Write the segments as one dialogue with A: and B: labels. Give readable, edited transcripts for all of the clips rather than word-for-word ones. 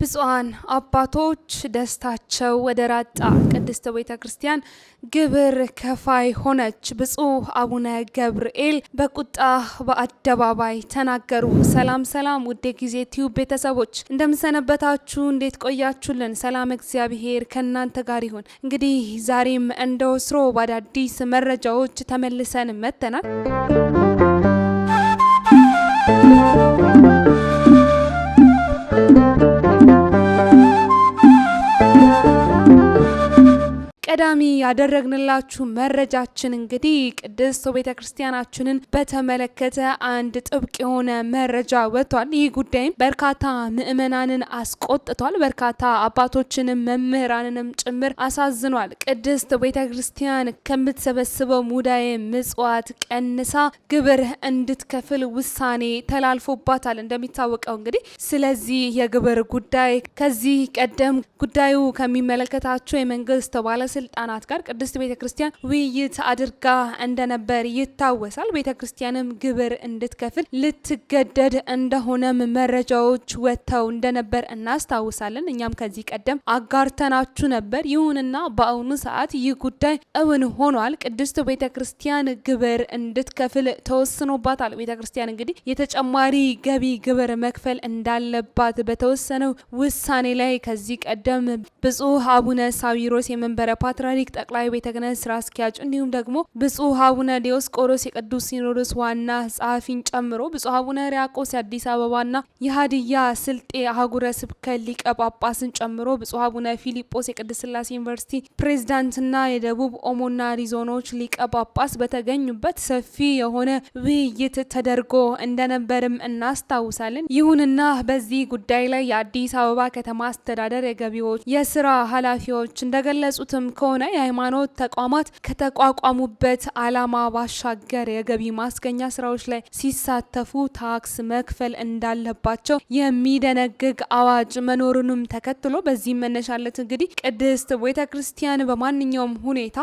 A: ብፁዓን አባቶች ደስታቸው ወደራጣ ቅድስት ቤተ ክርስቲያን ግብር ከፋይ ሆነች። ብፁዕ አቡነ ገብርኤል በቁጣ በአደባባይ ተናገሩ። ሰላም ሰላም፣ ውድ ጊዜ ቲዩብ ቤተሰቦች እንደምሰነበታችሁ፣ እንዴት ቆያችሁልን? ሰላም እግዚአብሔር ከእናንተ ጋር ይሁን። እንግዲህ ዛሬም እንደ ወትሮ በአዳዲስ መረጃዎች ተመልሰን መጥተናል። ቀዳሚ ያደረግንላችሁ መረጃችን እንግዲህ ቅድስት ቤተ ክርስቲያናችንን በተመለከተ አንድ ጥብቅ የሆነ መረጃ ወጥቷል። ይህ ጉዳይም በርካታ ምዕመናንን አስቆጥቷል። በርካታ አባቶችንም መምህራንንም ጭምር አሳዝኗል። ቅድስት ቤተ ክርስቲያን ከምትሰበስበው ሙዳየ ምጽዋት ቀንሳ ግብር እንድትከፍል ውሳኔ ተላልፎባታል። እንደሚታወቀው እንግዲህ ስለዚህ የግብር ጉዳይ ከዚህ ቀደም ጉዳዩ ከሚመለከታቸው የመንግስት ባለስልጣናት ጋር ቅድስት ቤተ ክርስቲያን ውይይት አድርጋ እንደነበር ይታወሳል። ቤተ ክርስቲያንም ግብር እንድትከፍል ልትገደድ እንደሆነም መረጃዎች ወጥተው እንደነበር እናስታውሳለን። እኛም ከዚህ ቀደም አጋርተናችሁ ነበር። ይሁንና በአሁኑ ሰዓት ይህ ጉዳይ እውን ሆኗል። ቅድስት ቤተ ክርስቲያን ግብር እንድትከፍል ተወስኖባታል። ቤተ ክርስቲያን እንግዲህ የተጨማሪ ገቢ ግብር መክፈል እንዳለባት በተወሰነው ውሳኔ ላይ ከዚህ ቀደም ብፁዕ አቡነ ሳዊሮስ የመንበረ ፓትርያርክ ጠቅላይ ቤተ ክህነት ስራ አስኪያጅ እንዲሁም ደግሞ ብፁዕ አቡነ ዲዮስቆሮስ የቅዱስ ሲኖዶስ ዋና ጸሐፊን ጨምሮ ብፁዕ አቡነ ሕርያቆስ የአዲስ አበባና የሀዲያ ስልጤ አህጉረ ስብከት ሊቀ ጳጳስን ጨምሮ ብፁዕ አቡነ ፊሊጶስ የቅድስት ሥላሴ ዩኒቨርሲቲ ፕሬዝዳንትና የደቡብ ኦሞና ሪዞኖች ሊቀ ጳጳስ በተገኙበት ሰፊ የሆነ ውይይት ተደርጎ እንደነበርም እናስታውሳለን። ይሁንና በዚህ ጉዳይ ላይ የአዲስ አበባ ከተማ አስተዳደር የገቢዎች የስራ ኃላፊዎች እንደገለጹትም ከሆነ የሃይማኖት ተቋማት ከተቋቋሙበት ዓላማ ባሻገር የገቢ ማስገኛ ስራዎች ላይ ሲሳተፉ ታክስ መክፈል እንዳለባቸው የሚደነግግ አዋጅ መኖሩንም ተከትሎ በዚህ መነሻለት እንግዲህ ቅድስት ቤተ ክርስቲያን በማንኛውም ሁኔታ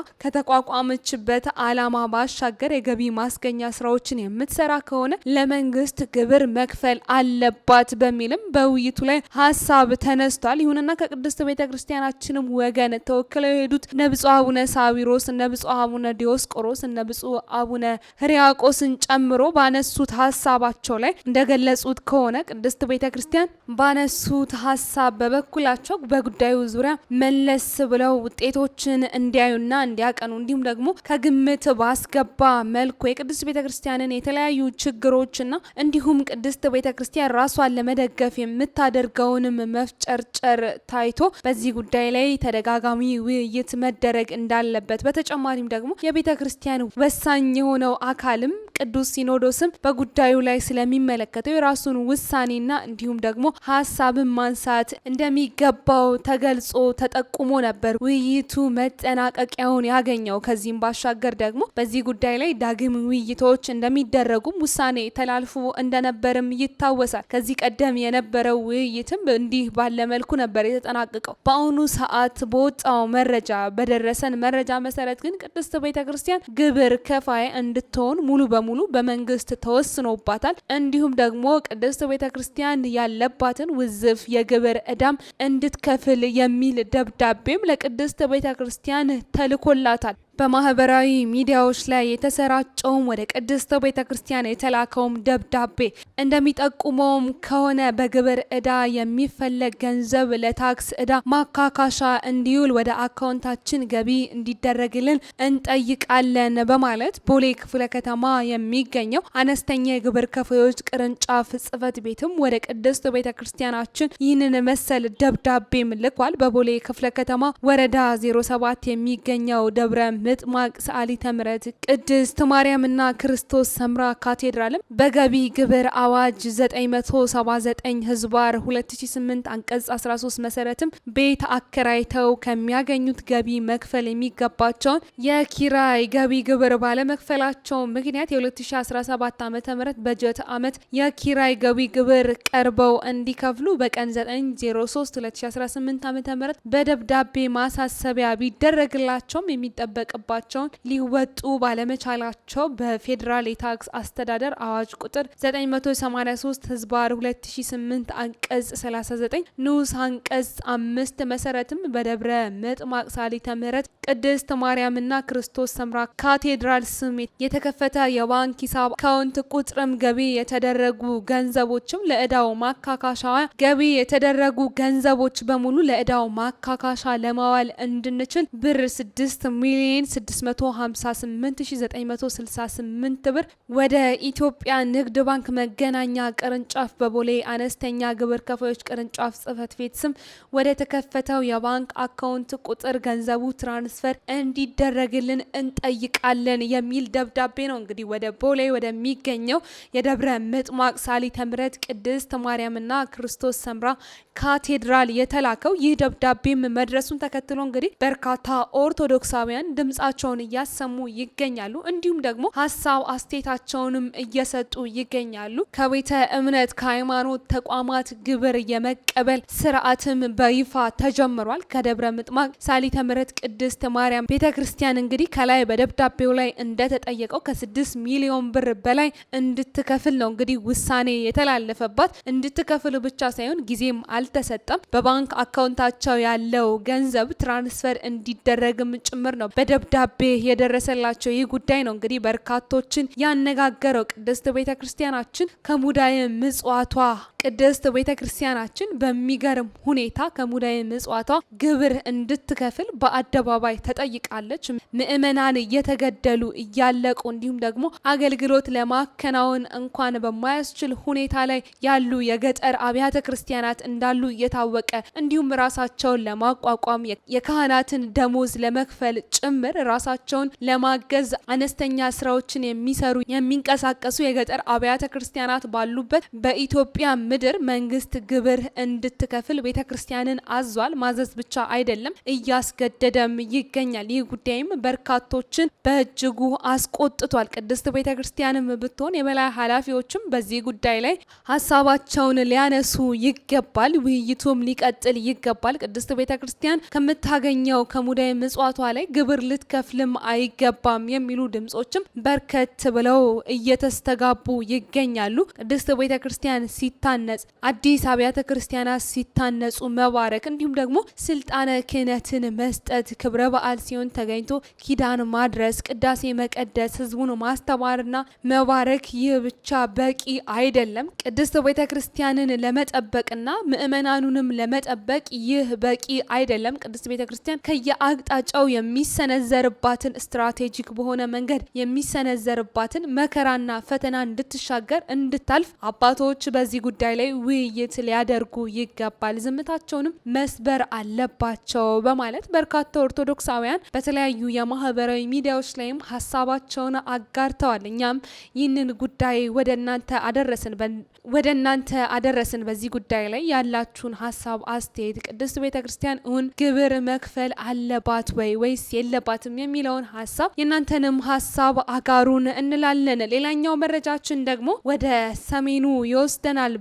A: ከተቋቋመችበት ዓላማ ባሻገር የገቢ ማስገኛ ስራዎችን የምትሰራ ከሆነ ለመንግስት ግብር መክፈል አለባት በሚልም በውይይቱ ላይ ሀሳብ ተነስቷል። ይሁንና ከቅድስት ቤተ ክርስቲያናችንም ወገን ተወክለው የሄዱት እነ ብፁዕ አቡነ ሳዊሮስ እነ ብፁዕ አቡነ ዲዮስቆሮስ እነ ብፁዕ አቡነ ሕርያቆስን ጨምሮ ባነሱት ሀሳባቸው ላይ እንደገለጹት ከሆነ ቅድስት ቤተ ክርስቲያን ባነሱት ሀሳብ በበኩላቸው በጉዳዩ ዙሪያ መለስ ብለው ውጤቶችን እንዲያዩና እንዲያቀኑ እንዲሁም ደግሞ ከግምት ባስገባ መልኩ የቅድስት ቤተ ክርስቲያንን የተለያዩ ችግሮችና እንዲሁም ቅድስት ቤተ ክርስቲያን ራሷን ለመደገፍ የምታደርገውንም መፍጨርጨር ታይቶ በዚህ ጉዳይ ላይ ተደጋጋሚ ውይይት መደረግ እንዳለበት በተጨማሪም ደግሞ የቤተ ክርስቲያን ወሳኝ የሆነው አካልም ቅዱስ ሲኖዶስም በጉዳዩ ላይ ስለሚመለከተው የራሱን ውሳኔና እንዲሁም ደግሞ ሀሳብን ማንሳት እንደሚገባው ተገልጾ ተጠቁሞ ነበር ውይይቱ መጠናቀቂያውን ያገኘው። ከዚህም ባሻገር ደግሞ በዚህ ጉዳይ ላይ ዳግም ውይይቶች እንደሚደረጉም ውሳኔ ተላልፎ እንደነበርም ይታወሳል። ከዚህ ቀደም የነበረው ውይይትም እንዲህ ባለ መልኩ ነበር የተጠናቀቀው። በአሁኑ ሰዓት በወጣው መረጃ በደረሰን መረጃ መሰረት ግን ቅድስት ቤተ ክርስቲያን ግብር ከፋይ እንድትሆን ሙሉ በሙሉ በመንግስት ተወስኖባታል። እንዲሁም ደግሞ ቅድስት ቤተ ክርስቲያን ያለባትን ውዝፍ የግብር ዕዳም እንድትከፍል የሚል ደብዳቤም ለቅድስት ቤተ ክርስቲያን ተልኮላታል። በማህበራዊ ሚዲያዎች ላይ የተሰራጨውም ወደ ቅድስት ቤተ ክርስቲያን የተላከውም ደብዳቤ እንደሚጠቁመውም ከሆነ በግብር ዕዳ የሚፈለግ ገንዘብ ለታክስ ዕዳ ማካካሻ እንዲውል ወደ አካውንታችን ገቢ እንዲደረግልን እንጠይቃለን በማለት ቦሌ ክፍለ ከተማ የሚገኘው አነስተኛ የግብር ከፋዮች ቅርንጫፍ ጽሕፈት ቤትም ወደ ቅድስት ቤተ ክርስቲያናችን ይህንን መሰል ደብዳቤም ልኳል። በቦሌ ክፍለ ከተማ ወረዳ 07 የሚገኘው ደብረ ምጥማቅ ሰዓሊተ ምሕረት ቅድስት ማርያምና ክርስቶስ ሰምራ ካቴድራልም በገቢ ግብር አዋጅ 979 ህዝባር 2008 አንቀጽ 13 መሰረትም ቤት አከራይተው ከሚያገኙት ገቢ መክፈል የሚገባቸውን የኪራይ ገቢ ግብር ባለመክፈላቸው ምክንያት የ2017 ዓ.ም በጀት ዓመት የኪራይ ገቢ ግብር ቀርበው እንዲከፍሉ በቀን 9/03/2018 ዓ.ም በደብዳቤ ማሳሰቢያ ቢደረግላቸውም የሚጠበቅ የሚጠበቅባቸውን ሊወጡ ባለመቻላቸው በፌዴራል የታክስ አስተዳደር አዋጅ ቁጥር 983 ህዝባር 2008 አንቀጽ 39 ንዑስ አንቀጽ 5 መሰረትም በደብረ ምጥማቅ ሳሊተ ምህረት ቅድስት ማርያምና ክርስቶስ ሰምራ ካቴድራል ስም የተከፈተ የባንክ ሂሳብ አካውንት ቁጥርም ገቢ የተደረጉ ገንዘቦችም ለእዳው ማካካሻ ገቢ የተደረጉ ገንዘቦች በሙሉ ለእዳው ማካካሻ ለማዋል እንድንችል ብር 6,658,968 ብር ወደ ኢትዮጵያ ንግድ ባንክ መገናኛ ቅርንጫፍ በቦሌ አነስተኛ ግብር ከፋዮች ቅርንጫፍ ጽህፈት ቤት ስም ወደ ተከፈተው የባንክ አካውንት ቁጥር ገንዘቡ ትራንስፈር እንዲደረግልን እንጠይቃለን የሚል ደብዳቤ ነው እንግዲህ ወደ ቦሌ ወደሚገኘው የደብረ ምጥማቅ ሳሊተ ምህረት ቅድስት ማርያምና ክርስቶስ ሰምራ ካቴድራል የተላከው። ይህ ደብዳቤም መድረሱን ተከትሎ እንግዲህ በርካታ ኦርቶዶክሳውያን ድምጻቸውን እያሰሙ ይገኛሉ። እንዲሁም ደግሞ ሀሳብ አስተያየታቸውንም እየሰጡ ይገኛሉ። ከቤተ እምነት ከሃይማኖት ተቋማት ግብር የመቀበል ስርዓትም በይፋ ተጀምሯል። ከደብረ ምጥማቅ ሳሊተ ምህረት ቅድስት ማርያም ቤተክርስቲያን እንግዲህ ከላይ በደብዳቤው ላይ እንደተጠየቀው ከ6 ሚሊዮን ብር በላይ እንድትከፍል ነው እንግዲህ ውሳኔ የተላለፈባት። እንድትከፍል ብቻ ሳይሆን ጊዜም አልተሰጠም። በባንክ አካውንታቸው ያለው ገንዘብ ትራንስፈር እንዲደረግም ጭምር ነው በደብዳቤ የደረሰላቸው። ይህ ጉዳይ ነው እንግዲህ በርካቶችን ያነጋገረው። ቅድስት ቤተክርስቲያናችን ከሙዳየ ምጽዋቷ ቅድስት ቤተክርስቲያናችን በሚገርም ሁኔታ ከሙዳየ ምጽዋቷ ግብር እንድትከፍል በአደባባይ ተጠይቃለች። ምእመናን እየተገደሉ እያለቁ እንዲሁም ደግሞ አገልግሎት ለማከናወን እንኳን በማያስችል ሁኔታ ላይ ያሉ የገጠር አብያተ ክርስቲያናት እንዳሉ እየታወቀ እንዲሁም ራሳቸውን ለማቋቋም የካህናትን ደሞዝ ለመክፈል ጭምር ራሳቸውን ለማገዝ አነስተኛ ስራዎችን የሚሰሩ የሚንቀሳቀሱ የገጠር አብያተ ክርስቲያናት ባሉበት በኢትዮጵያ ምድር መንግስት ግብር እንድትከፍል ቤተክርስቲያንን አዟል። ማዘዝ ብቻ አይደለም እያስገደደም ይገኛል። ይህ ጉዳይም በርካቶችን በእጅጉ አስቆጥቷል። ቅድስት ቤተክርስቲያንም ብትሆን የበላይ ኃላፊዎችም በዚህ ጉዳይ ላይ ሀሳባቸውን ሊያነሱ ይገባል። ውይይቱም ሊቀጥል ይገባል። ቅድስት ቤተክርስቲያን ከምታገኘው ከሙዳየ ምጽዋቷ ላይ ግብር ልትከፍልም አይገባም የሚሉ ድምጾችም በርከት ብለው እየተስተጋቡ ይገኛሉ። ቅድስት ቤተክርስቲያን ሲታነጽ አዲስ አብያተ ክርስቲያናት ሲታነጹ መባረክ እንዲሁም ደግሞ ስልጣነ ክህነትን መስጠት ክብረ በዓል ሲሆን ተገኝቶ ኪዳን ማድረስ ቅዳሴ መቀደስ ህዝቡን ማስተማርና መባረክ ይህ ብቻ በቂ አይደለም። ቅድስት ቤተክርስቲያንን ለመጠበቅና ምእመናኑንም ለመጠበቅ ይህ በቂ አይደለም። ቅድስት ቤተክርስቲያን ከየአቅጣጫው የሚሰነዘርባትን ስትራቴጂክ በሆነ መንገድ የሚሰነዘርባትን መከራና ፈተና እንድትሻገር እንድታልፍ አባቶች በዚህ ጉዳይ ላይ ውይይት ሊያደርጉ ይገባል፣ ዝምታቸውንም መስበር አለባቸው በማለት በርካታ ኦርቶዶክሳውያን በተለያዩ የማህበራዊ ሚዲያዎች ላይም ሀሳባቸውን አጋርተዋል። እኛም ይህንን ጉዳይ ወደ እናንተ አደረስን። በዚህ ጉዳይ ላይ ያላችሁን ሀሳብ አስተያየት፣ ቅድስት ቤተክርስቲያን እውን ግብር መክፈል አለባት ወይስ የለባትም የሚለውን ሀሳብ የእናንተንም ሀሳብ አጋሩን እንላለን። ሌላኛው መረጃችን ደግሞ ወደ ሰሜኑ ይወስደናል።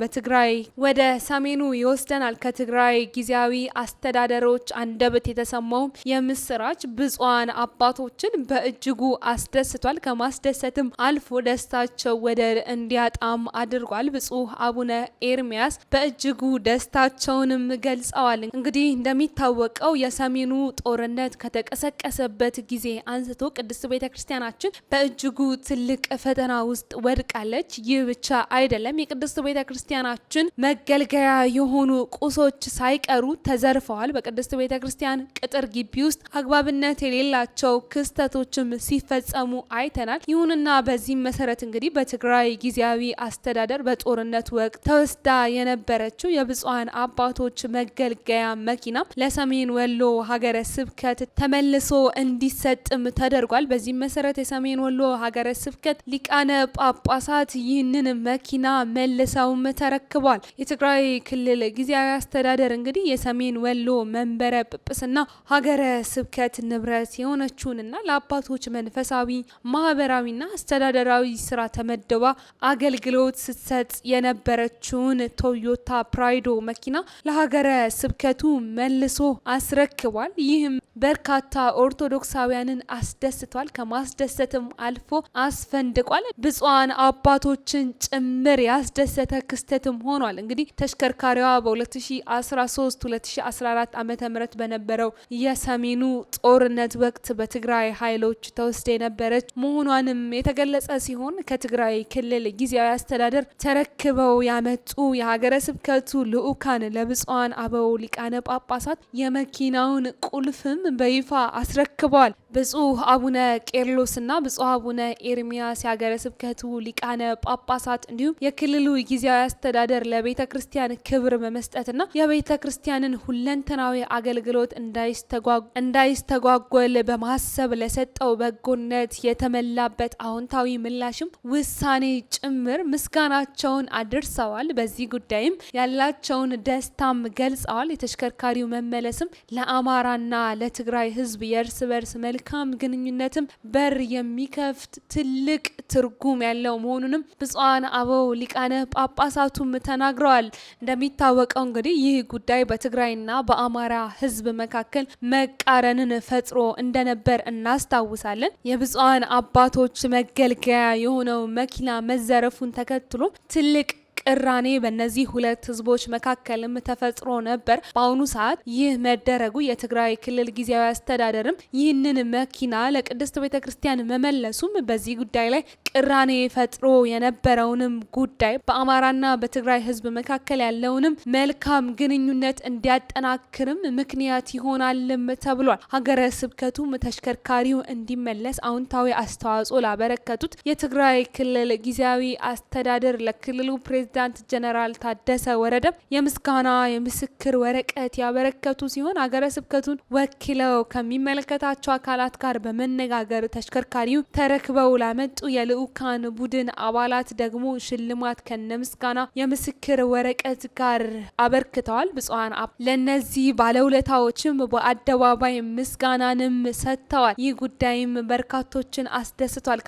A: ወደ ሰሜኑ ይወስደናል። ከትግራይ ጊዜያዊ አስተዳደሮች አንደበት የተሰማው የምስራች ብፁዓን አባቶችን በእጅጉ አስደስቷል። ከማስደሰትም አልፎ ደስታቸው ወደር እንዲያጣም አድርጓል። ብፁዕ አቡነ ኤርሚያስ በእጅጉ ደስታቸውንም ገልጸዋል። እንግዲህ እንደሚታወቀው የሰሜኑ ጦርነት ከተቀሰቀሰበት ጊዜ አንስቶ ቅድስት ቤተክርስቲያናችን በእጅጉ ትልቅ ፈተና ውስጥ ወድቃለች። ይህ ብቻ አይደለም። የቅድስት ቤተክርስቲያናችን መገልገያ የሆኑ ቁሶች ሳይቀሩ ተዘርፈዋል። በቅድስት ቤተክርስቲያን ቅጥር ግቢ ውስጥ አግባብነት የሌላቸው ክስተቶችም ሲፈጸሙ አይተናል። ይሁንና በዚህም መሰረት እንግዲህ በትግራይ ጊዜያዊ አስተዳደር በጦርነት ወቅት ተወስዳ የነበረችው የብፁዓን አባቶች መገልገያ መኪና ለሰሜን ወሎ ሀገረ ስብከት ተመልሶ እንዲሰጥም ተደርጓል። በዚህም መሰረት የሰሜን ወሎ ሀገረ ስብከት ሊቃነ ጳጳሳት ይህንን መኪና መልሰውም ተረክቧል። የትግራይ ክልል ጊዜያዊ አስተዳደር እንግዲህ የሰሜን ወሎ መንበረ ጵጵስና ሀገረ ስብከት ንብረት የሆነችውንና ለአባቶች መንፈሳዊ ማህበራዊና አስተዳደራዊ ስራ ተመድባ አገልግሎት ስትሰጥ የነበረችውን ቶዮታ ፕራይዶ መኪና ለሀገረ ስብከቱ መልሶ አስረክቧል። ይህም በርካታ ኦርቶዶክሳውያንን አስደስቷል። ከማስደሰትም አልፎ አስፈንድቋል። ብፁዓን አባቶችን ጭምር ያስደሰተ ክስተትም ሆኗል። እንግዲህ ተሽከርካሪዋ በ2013-2014 ዓመተ ምህረት በነበረው የሰሜኑ ጦርነት ወቅት በትግራይ ኃይሎች ተወስዳ የነበረች መሆኗንም የተገለጸ ሲሆን ከትግራይ ክልል ጊዜያዊ አስተዳደር ተረክበው ያመጡ የሀገረ ስብከቱ ልዑካን ለብፁዓን አበው ሊቃነ ጳጳሳት የመኪናውን ቁልፍም በይፋ አስረክበዋል። ብፁዕ አቡነ ቄርሎስና ብፁዕ አቡነ ኤርሚያስ የሀገረ ስብከቱ ሊቃነ ጳጳሳት እንዲሁም የክልሉ ጊዜያዊ አስተዳደር ለቤተ ክርስቲያን ክብር በመስጠትና የቤተ ክርስቲያንን ሁለንተናዊ አገልግሎት እንዳይስተጓጎል በማሰብ ለሰጠው በጎነት የተመላበት አዎንታዊ ምላሽም ውሳኔ ጭምር ምስጋናቸውን አድርሰዋል። በዚህ ጉዳይም ያላቸውን ደስታም ገልጸዋል። የተሽከርካሪው መመለስም ለአማራና ለትግራይ ሕዝብ የእርስ በርስ መልካም ግንኙነትም በር የሚከፍት ትልቅ ትርጉም ያለው መሆኑንም ብፁዓን አበው ሊቃነ ጳጳሳቱም ተናግረዋል። እንደሚታወቀው እንግዲህ ይህ ጉዳይ በትግራይና በአማራ ሕዝብ መካከል መቃረንን ፈጥሮ እንደነበር እናስታውሳለን። የብፁዓን አባቶች መገልገያ የሆነው መኪና መዘረፉን ተከትሎ ትልቅ ቅራኔ በእነዚህ ሁለት ህዝቦች መካከልም ተፈጥሮ ነበር። በአሁኑ ሰዓት ይህ መደረጉ የትግራይ ክልል ጊዜያዊ አስተዳደርም ይህንን መኪና ለቅድስት ቤተ ክርስቲያን መመለሱም በዚህ ጉዳይ ላይ ቅራኔ ፈጥሮ የነበረውንም ጉዳይ በአማራና በትግራይ ህዝብ መካከል ያለውንም መልካም ግንኙነት እንዲያጠናክርም ምክንያት ይሆናልም ተብሏል። ሀገረ ስብከቱም ተሽከርካሪው እንዲመለስ አዎንታዊ አስተዋጽኦ ላበረከቱት የትግራይ ክልል ጊዜያዊ አስተዳደር ለክልሉ ፕሬዝዳንት ጀነራል ታደሰ ወረደ የምስጋና የምስክር ወረቀት ያበረከቱ ሲሆን ሀገረ ስብከቱን ወክለው ከሚመለከታቸው አካላት ጋር በመነጋገር ተሽከርካሪው ተረክበው ላመጡ የልዑካን ቡድን አባላት ደግሞ ሽልማት ከነምስጋና የምስክር ወረቀት ጋር አበርክተዋል። ብፁዓን ለነዚህ ባለውለታዎችም በአደባባይ ምስጋናንም ሰጥተዋል። ይህ ጉዳይም በርካቶችን አስደስቷል።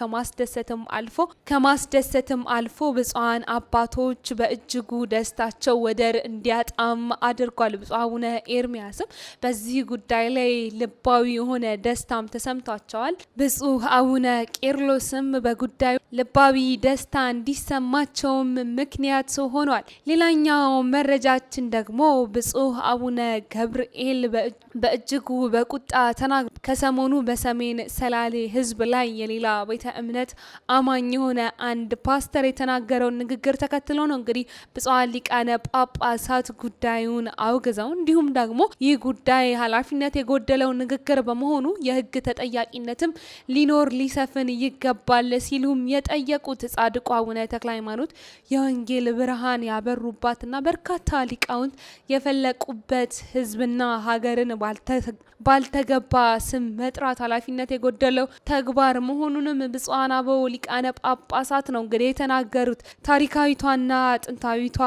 A: ከማስደሰትም አልፎ ብፁዓን አባቶች በእጅጉ ደስታቸው ወደር እንዲያጣም አድርጓል። ብፁዕ አቡነ ኤርሚያስም በዚህ ጉዳይ ላይ ልባዊ የሆነ ደስታም ተሰምቷቸዋል። ብፁዕ አቡነ ቄርሎስም በጉዳዩ ልባዊ ደስታ እንዲሰማቸውም ምክንያት ሆኗል። ሌላኛው መረጃችን ደግሞ ብፁዕ አቡነ ገብርኤል በእጅጉ በቁጣ ተናግረዋል። ከሰሞኑ በሰሜን ሰላሌ ሕዝብ ላይ የሌላ ቤተ እምነት አማኝ የሆነ አንድ ፓስተር የተናገረውን ንግግር ተከትሎ ነው እንግዲህ ብፁዓን ሊቃነ ጳጳሳት ጉዳዩን አውግዘው እንዲሁም ደግሞ ይህ ጉዳይ ኃላፊነት የጎደለው ንግግር በመሆኑ የሕግ ተጠያቂነትም ሊሰፍን ይገባል ሲሉም የጠየቁት ጻድቁ አቡነ ተክለ ሃይማኖት የወንጌል ብርሃን ያበሩባትና በርካታ ሊቃውንት የፈለቁበት ሕዝብና ሀገርን ባልተገባ ስም መጥራት ኃላፊነት የጎደለው ተግባር መሆኑንም ብፁዓን አበው ሊቃነ ጳጳሳት ነው እንግዲህ የተናገሩት። ታሪካዊቷና ጥንታዊቷ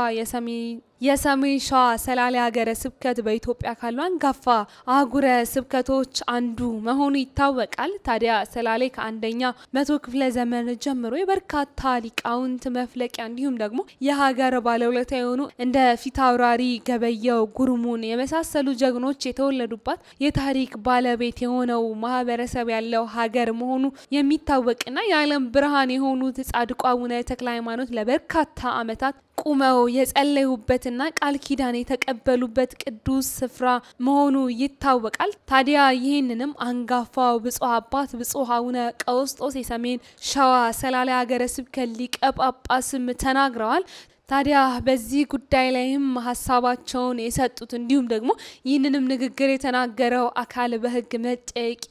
A: የሰሜን ሸዋ ሰላሌ ሀገረ ስብከት በኢትዮጵያ ካሉ አንጋፋ አህጉረ ስብከቶች አንዱ መሆኑ ይታወቃል። ታዲያ ሰላሌ ከአንደኛ መቶ ክፍለ ዘመን ጀምሮ የበርካታ ሊቃውንት መፍለቂያ እንዲሁም ደግሞ የሀገር ባለውለታ የሆኑ እንደ ፊታውራሪ ገበየው ጉርሙን የመሳሰሉ ጀግኖች የተወለዱባት የታሪክ ባለቤት የሆነው ማህበረሰብ ያለው ሀገር መሆኑ የሚታወቅና የዓለም ብርሃን የሆኑት ጻድቁ አቡነ ተክለ ሃይማኖት ለበርካታ ዓመታት ቁመው የጸለዩበትና ቃል ኪዳን የተቀበሉበት ቅዱስ ስፍራ መሆኑ ይታወቃል። ታዲያ ይህንንም አንጋፋው ብፁዕ አባት ብፁዕ አቡነ ቀውስጦስ የሰሜን ሸዋ ሰላሌ ሀገረ ስብከት ሊቀ ጳጳስም ተናግረዋል። ታዲያ በዚህ ጉዳይ ላይም ሀሳባቸውን የሰጡት እንዲሁም ደግሞ ይህንንም ንግግር የተናገረው አካል በሕግ መጠየቅ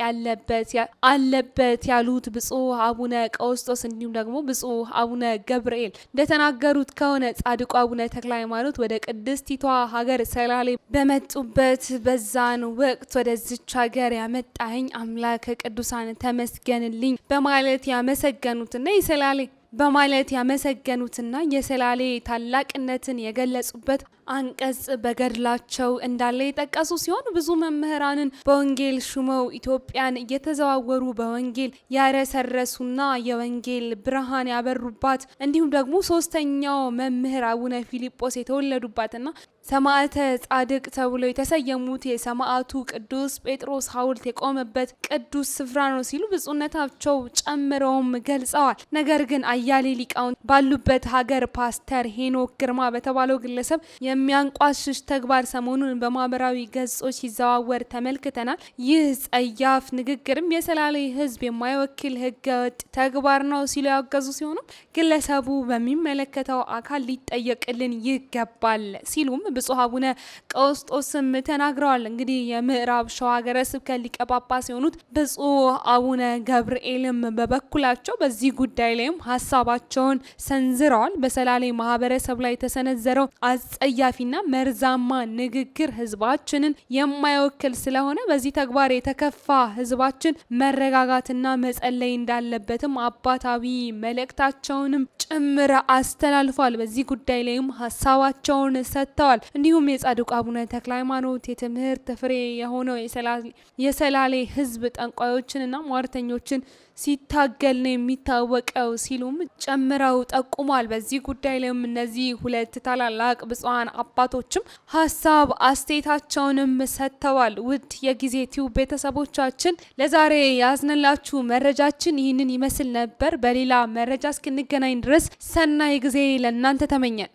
A: አለበት ያሉት ብፁዕ አቡነ ቀውስጦስ እንዲሁም ደግሞ ብፁዕ አቡነ ገብርኤል እንደተናገሩት ከሆነ ጻድቁ አቡነ ተክለ ሃይማኖት ወደ ቅድስቲቷ ሀገር ሰላሌ በመጡበት በዛን ወቅት ወደዚች ሀገር ያመጣኝ አምላከ ቅዱሳን ተመስገንልኝ በማለት ያመሰገኑትና የሰላሌ ታላቅነትን የገለጹበት አንቀጽ በገድላቸው እንዳለ የጠቀሱ ሲሆን ብዙ መምህራንን በወንጌል ሹመው ኢትዮጵያን እየተዘዋወሩ በወንጌል ያረሰረሱና የወንጌል ብርሃን ያበሩባት እንዲሁም ደግሞ ሶስተኛው መምህር አቡነ ፊልጶስ የተወለዱባትና ሰማዕተ ጻድቅ ተብሎ የተሰየሙት የሰማዕቱ ቅዱስ ጴጥሮስ ሐውልት የቆመበት ቅዱስ ስፍራ ነው ሲሉ ብፁዕነታቸው ጨምረውም ገልጸዋል። ነገር ግን አያሌ ሊቃውንት ባሉበት ሀገር ፓስተር ሄኖክ ግርማ በተባለው ግለሰብ የሚያንቋሽሽ ተግባር ሰሞኑን በማህበራዊ ገጾች ሲዘዋወር ተመልክተናል። ይህ ጸያፍ ንግግርም የሰላሌ ሕዝብ የማይወክል ህገወጥ ተግባር ነው ሲሉ ያወገዙ ሲሆኑ ግለሰቡ በሚመለከተው አካል ሊጠየቅልን ይገባል ሲሉም ብፁዕ አቡነ ቀውስጦስም ተናግረዋል። እንግዲህ የምዕራብ ሸዋ ሀገረ ስብከት ሊቀ ጳጳስ የሆኑት ብፁዕ አቡነ ገብርኤልም በበኩላቸው በዚህ ጉዳይ ላይም ሀሳባቸውን ሰንዝረዋል። በሰላሌ ማህበረሰብ ላይ የተሰነዘረው አጸያፊና መርዛማ ንግግር ህዝባችንን የማይወክል ስለሆነ በዚህ ተግባር የተከፋ ህዝባችን መረጋጋትና መጸለይ እንዳለበትም አባታዊ መልእክታቸውንም ጭምር አስተላልፏል። በዚህ ጉዳይ ላይም ሀሳባቸውን ሰጥተዋል። እንዲሁም የጻድቁ አቡነ ተክለ ሃይማኖት የትምህርት ፍሬ የሆነው የሰላሌ ህዝብ ጠንቋዮችንና ሟርተኞችን ሲታገል ነው የሚታወቀው ሲሉም ጨምረው ጠቁሟል። በዚህ ጉዳይ ላይም እነዚህ ሁለት ታላላቅ ብፁዓን አባቶችም ሀሳብ አስተያየታቸውንም ሰጥተዋል። ውድ የጊዜ ቲዩብ ቤተሰቦቻችን ለዛሬ ያዝንላችሁ መረጃችን ይህንን ይመስል ነበር። በሌላ መረጃ እስክንገናኝ ድረስ ሰናይ ጊዜ ለእናንተ ተመኘን።